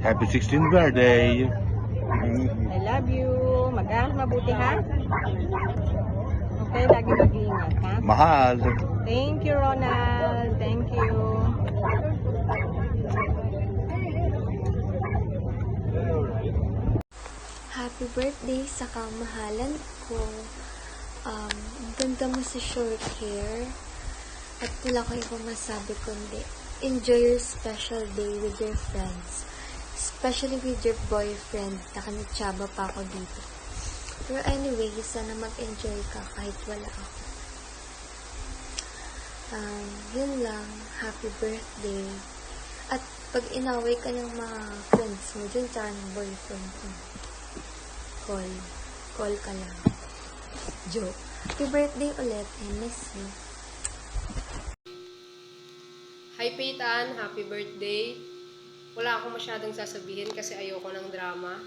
Happy 16th birthday. I love you. Mag-aral mabuti ha. Okay, lagi mag-iingat ha. Mahal. Thank you, Ronald. Thank you. Happy birthday sa kamahalan ko. Ang ganda mo sa short hair. At wala ko ibang masabi kundi, enjoy your special day with your friends. Especially with your boyfriend. Nakanitsaba pa ako dito. Pero anyway, sana mag-enjoy ka kahit wala ako. Yun lang. Happy birthday. At pag inaway ka ng mga friends mo, dun sa ng boyfriend mo, call ka lang. Joke. Happy birthday ulit. I miss you. Hi Peyton, happy birthday. Wala akong masyadong sasabihin kasi ayoko ng drama.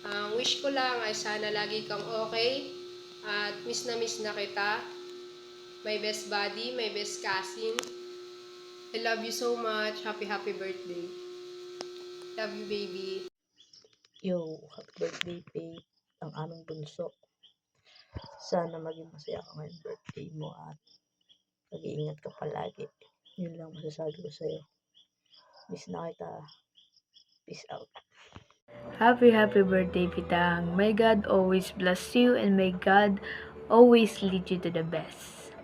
Ang wish ko lang ay sana lagi kang okay at miss na kita. My best buddy, my best cousin. I love you so much. Happy birthday. Love you, baby. Yo, happy birthday, Faith, ang aming bunso. Sana maging masaya ka ngayong birthday mo at mag-iingat ka palagi. Yun lang masasabi ko sa'yo. Miss na kita. Peace out. Happy birthday, Pitang. May God always bless you and may God always lead you to the best.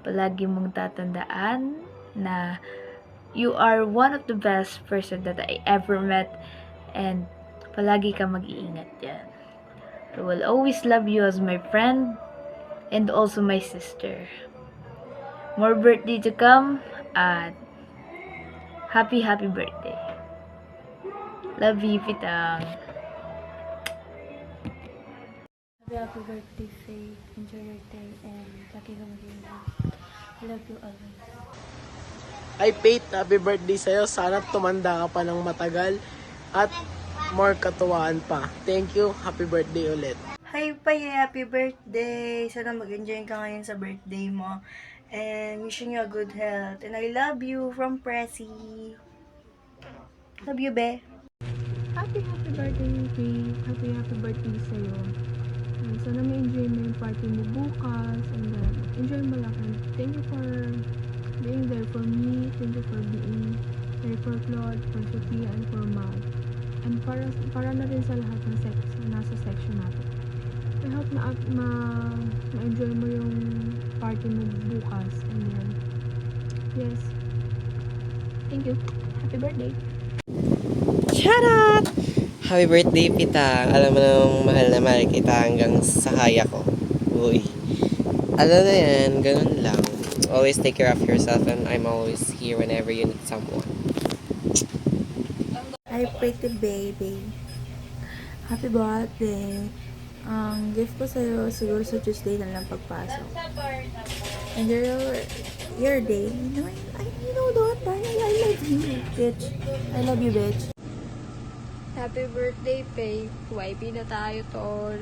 Palagi mong tatandaan na you are one of the best person that I ever met and palagi ka mag-iingat yan. I will always love you as my friend and also my sister. More birthday to come at happy birthday. Love you, Pitang. Happy birthday, Faith. Enjoy your day and lagi ka mag-iingat. I love you always. Ay, Faith, happy birthday sa'yo. Sana tumanda ka pa ng matagal at more katuwaan pa. Thank you. Happy birthday ulit. Hi, Paye. Happy birthday. Sana mag-enjoy ka ngayon sa birthday mo. And wishing you a good health. And I love you from Pressy. Love you, be. Happy birthday, Faith. Happy birthday sa'yo. Sana ma-enjoy mo yung party mo bukas. And then, enjoy mo lang. And thank you for being there for me. Thank you for being there for Claude, for Sophia, and for Mal. And para na rin sa lahat ng nasa section natin. I hope na ma-enjoy mo yung party mo bukas. And then, yes. Thank you. Happy birthday. Shut Happy birthday, Pitang. Alam mo nang mahal na mahal kita hanggang sa kaya ko. Uy. Alam na yan, ganun lang. Always take care of yourself and I'm always here whenever you need someone. Hi, pretty baby. Happy birthday. Ang gift ko sa'yo, siguro sa Tuesday na lang pagpasok. And your day, you know that, I love you, bitch. I love you, bitch. Happy birthday, Faith. YP na tayo, tol.